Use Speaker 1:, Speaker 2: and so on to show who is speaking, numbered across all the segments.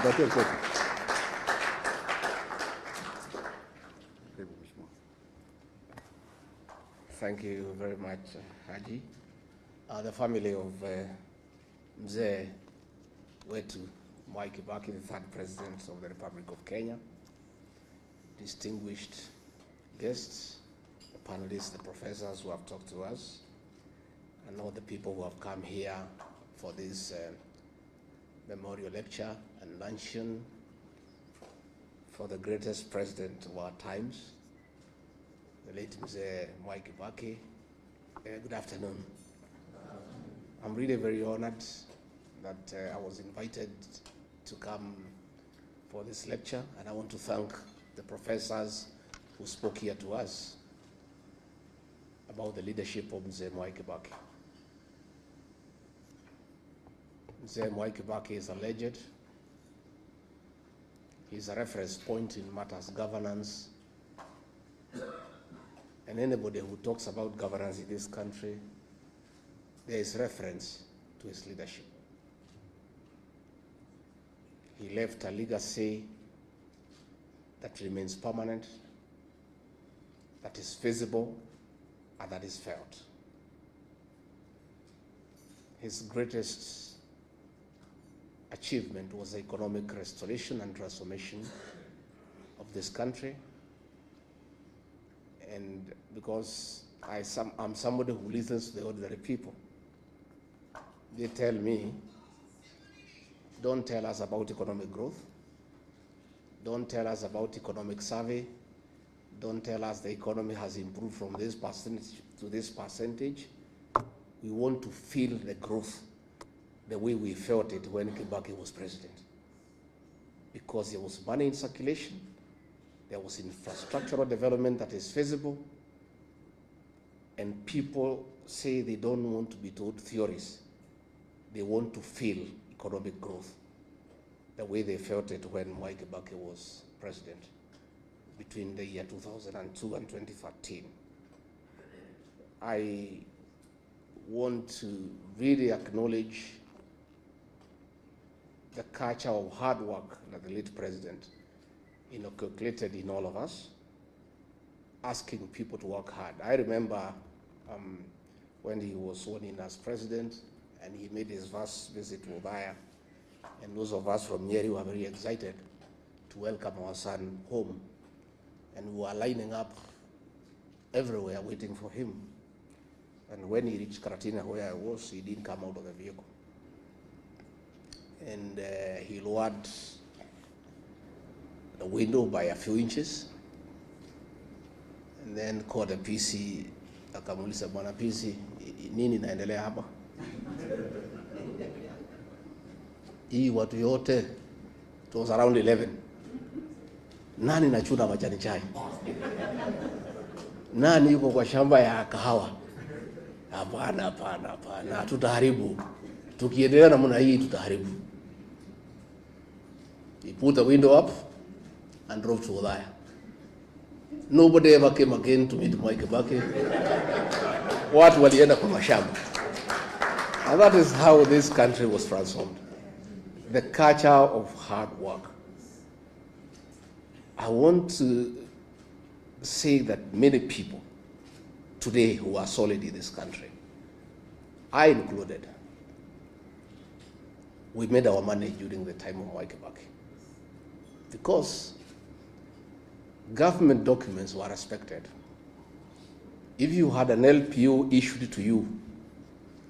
Speaker 1: Thank you very much, Haji. The family of Mzee wetu Mwai Kibaki, the third president of the Republic of Kenya, distinguished guests, the panelists, the professors who have talked to us, and all the people who have come here for this memorial lecture and luncheon for the greatest president of our times, the late Mzee Mwai Kibaki. Good afternoon. I'm really very honored that I was invited to come for this lecture, and I want to thank the professors who spoke here to us about the leadership of Mzee Mwai Kibaki. Mzee Mwai Kibaki is a legend. He's a reference point in matters governance. And anybody who talks about governance in this country, there is reference to his leadership. He left a legacy that remains permanent, that is visible, and that is felt. His greatest achievement was the economic restoration and transformation of this country. And because I'm somebody who listens to the ordinary people, they tell me, don't tell us about economic growth, don't tell us about economic survey, don't tell us the economy has improved from this percentage to this percentage. We want to feel the growth the way we felt it when Kibaki was president. Because there was money in circulation, there was infrastructural development that is feasible, and people say they don't want to be told theories. They want to feel economic growth the way they felt it when Mwai Kibaki was president between the year 2002 and 2013. I want to really acknowledge the culture of hard work that the late president inculcated in all of us, asking people to work hard. I remember when he was sworn in as president and he made his first visit to Ubaya, and those of us from Nyeri were very excited to welcome our son home, and we were lining up everywhere waiting for him. And when he reached Karatina, where I was, he didn't come out of the vehicle. And he lowered the window by a few inches, and then called a PC, akamuuliza bwana PC, nini naendelea hapa? Hii watu yote, it was around 11. Nani nachuna majani chai? Nani yuko kwa shamba ya kahawa? Hapana, hapana, hapana, tutaharibu. Tukiendelea namna hii tutaharibu. He put the window up and drove to Ulaya. Nobody ever came again to meet Mwai Kibaki. Watu walienda kwa mashamba. And that is how this country was transformed. The culture of hard work. I want to say that many people today who are solid in this country, I included, we made our money during the time of Mwai Kibaki. Because government documents were respected. If you had an LPO issued to you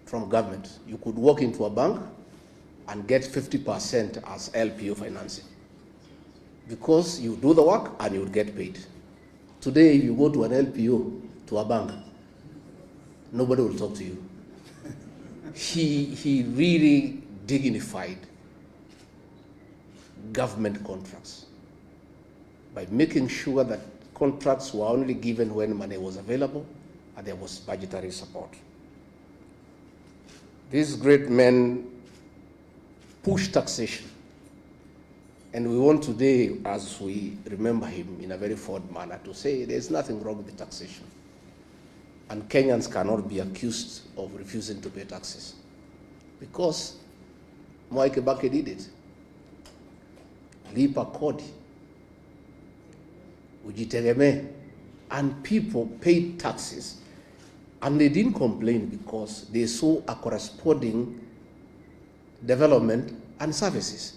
Speaker 1: from government, you could walk into a bank and get 50% as LPO financing. Because you do the work and you would get paid. Today, if you go to an LPO, to a bank, nobody will talk to you. He really dignified government contracts by making sure that contracts were only given when money was available and there was budgetary support. These great men pushed taxation, and we want today, as we remember him in a very fond manner, to say there's nothing wrong with the taxation. And Kenyans cannot be accused of refusing to pay taxes, because Mwai Kibaki did it. lipa kodi, ujitegemee. And people paid taxes, and they didn't complain because they saw a corresponding development and services.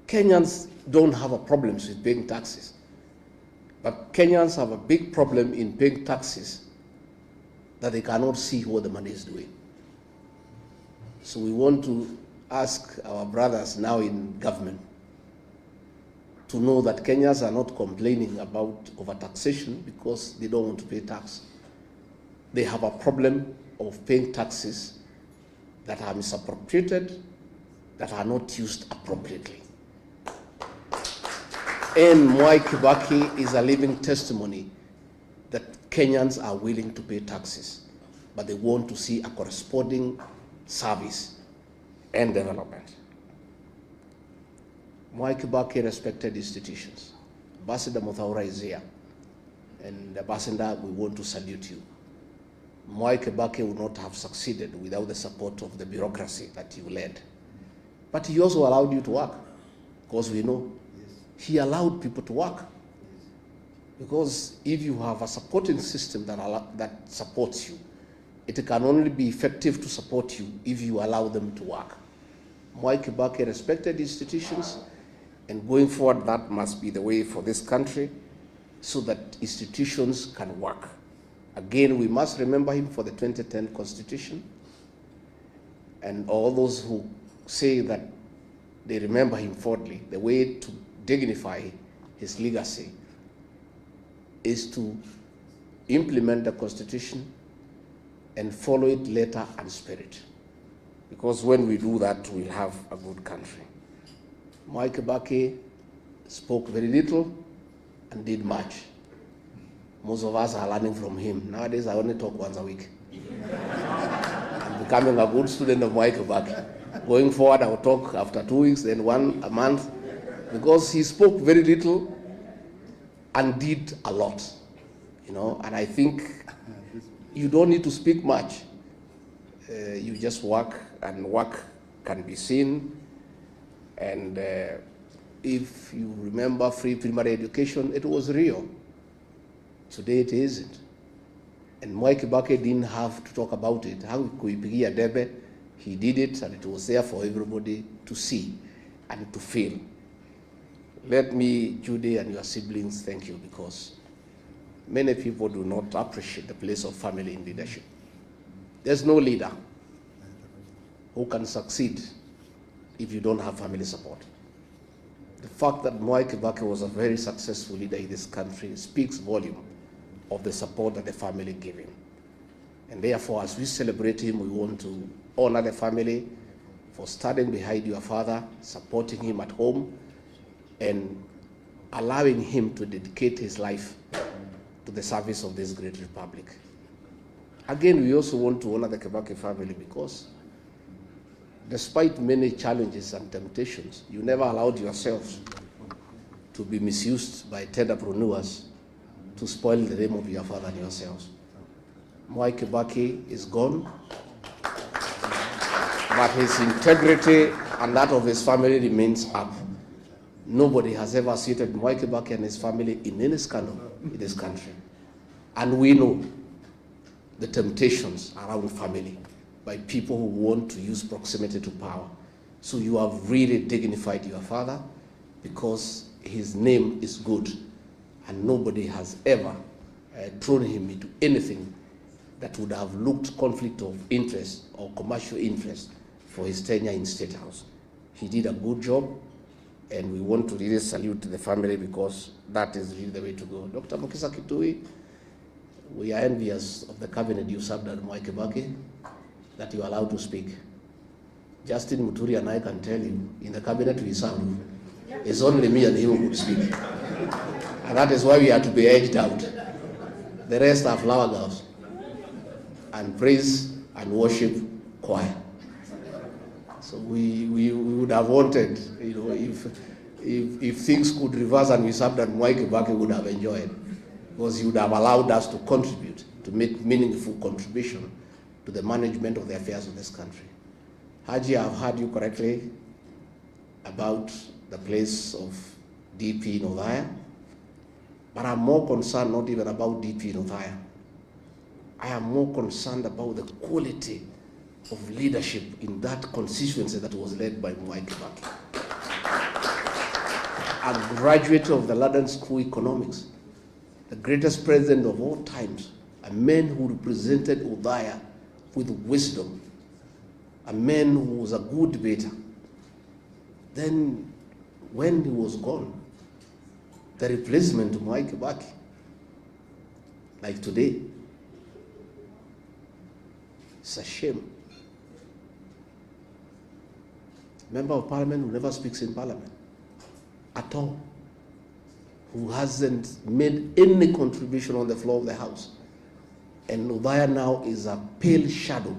Speaker 1: Kenyans don't have a problem with paying taxes, but Kenyans have a big problem in paying taxes that they cannot see what the money is doing. So we want to ask our brothers now in government to know that Kenyans are not complaining about overtaxation because they don't want to pay tax. They have a problem of paying taxes that are misappropriated, that are not used appropriately. And Mwai Kibaki is a living testimony that Kenyans are willing to pay taxes, but they want to see a corresponding service and development. Mwai Kibaki respected institutions. Ambassador Muthaura is here, and Ambassador, we want to salute you. Mwai Kibaki would not have succeeded without the support of the bureaucracy that you led. But he also allowed you to work, because we know he allowed people to work. Because if you have a supporting system that supports you, it can only be effective to support you if you allow them to work. Mwai Kibaki respected institutions, and going forward, that must be the way for this country so that institutions can work. Again, we must remember him for the 2010 Constitution, and all those who say that they remember him fondly, the way to dignify his legacy is to implement the Constitution and follow it letter and spirit. Because when we do that, we'll have a good country. Mwai Kibaki spoke very little and did much. Most of us are learning from him. Nowadays, I only talk once a week. I'm becoming a good student of Mwai Kibaki. Going forward, I'll talk after 2 weeks, then one a month, because he spoke very little and did a lot. You know, and I think you don't need to speak much. You just work, and work can be seen. And if you remember free primary education, it was real. Today it isn't. And Mwai Kibaki didn't have to talk about it. How kuipigia debe, he did it, and it was there for everybody to see and to feel. Let me, Judy and your siblings, thank you, because many people do not appreciate the place of family in leadership. There's no leader who can succeed if you don't have family support. The fact that Mwai Kibaki was a very successful leader in this country speaks volume of the support that the family gave him. And therefore, as we celebrate him, we want to honor the family for standing behind your father, supporting him at home, and allowing him to dedicate his life to the service of this great republic. Again, we also want to honor the Kibaki family because despite many challenges and temptations, you never allowed yourselves to be misused by entrepreneurs to spoil the name of your father and yourselves. Mwai Kibaki is gone, but his integrity and that of his family remains up. Nobody has ever suited Mwai Kibaki and his family in any scandal in this country. And we know the temptations around family by people who want to use proximity to power. So you have really dignified your father because his name is good, and nobody has ever thrown him into anything that would have looked conflict of interest or commercial interest for his tenure in State House. He did a good job, and we want to really salute the family because that is really the way to go. Dr. Mukisa Kitui, we are envious of the cabinet you served at Mwai Kibaki, that you are allowed to speak. Justin Muturi and I can tell you, in the cabinet we served, it's only me and him who could speak. And that is why we had to be edged out. The rest are flower girls and praise and worship choir. So we would have wanted, you know, if things could reverse and we served at Mwai Kibaki, we would have enjoyed, because he would have allowed us to contribute, to make meaningful contribution to the management of the affairs of this country. Haji, I've heard you correctly about the place of DP in Othaya. But I'm more concerned not even about DP in Othaya. I am more concerned about the quality of leadership in that constituency that was led by KIBAKI. A graduate of the London School of Economics, the greatest president of all times, a man who represented Othaya with wisdom, a man who was a good debater. Then when he was gone, the replacement of KIBAKI, like today, it's a shame. Member of Parliament who never speaks in Parliament at all, who hasn't made any contribution on the floor of the House. And Othaya now is a pale shadow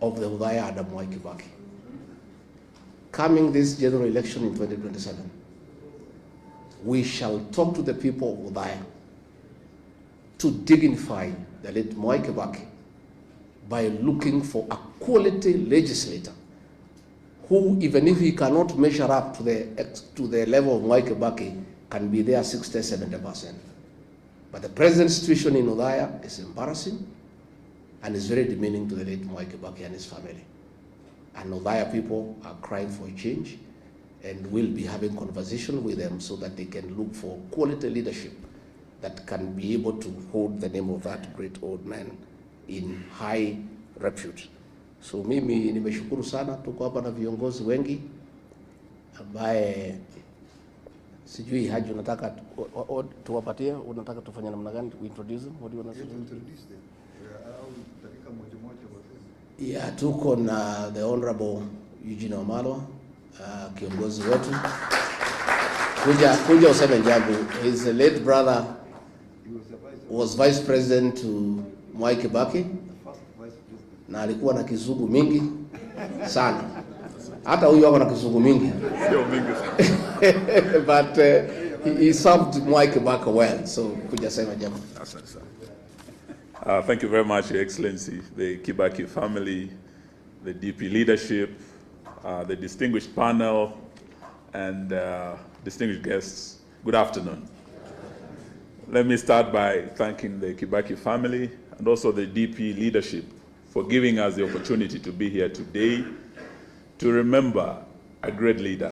Speaker 1: of the Othaya under KIBAKI. Coming this general election in 2027, we shall talk to the people of Othaya to dignify the late KIBAKI by looking for a quality legislator who, even if he cannot measure up to the level of KIBAKI, can be there 60–70%. But the present situation in Othaya is embarrassing and is very demeaning to the late KIBAKI and his family. And Othaya people are crying for a change, and we'll be having conversation with them so that they can look for quality leadership that can be able to hold the name of that great old man in high repute. So mimi nimeshukuru sana, tuko hapa na viongozi wengi ambaye sijui Haji unataka tuwapatie, unataka tufanye namna gani, introduce them? What do you want to introduce them? Yeah, tuko na the Honorable Eugene Wamalwa, kiongozi wetu. Kuja useme jambo. His late brother was vice president to KIBAKI, na alikuwa na kizungu mingi sana. Hata huyu wako na kizungu mingi. Sio mingi sana. But he served KIBAKI well. So kuja sema jambo.
Speaker 2: Asante sana. Thank you very much, Your Excellency, the KIBAKI family, the DP leadership, the distinguished panel, and distinguished guests. Good afternoon. Let me start by thanking the KIBAKI family and also the DP leadership for giving us the opportunity to be here today to remember a great leader.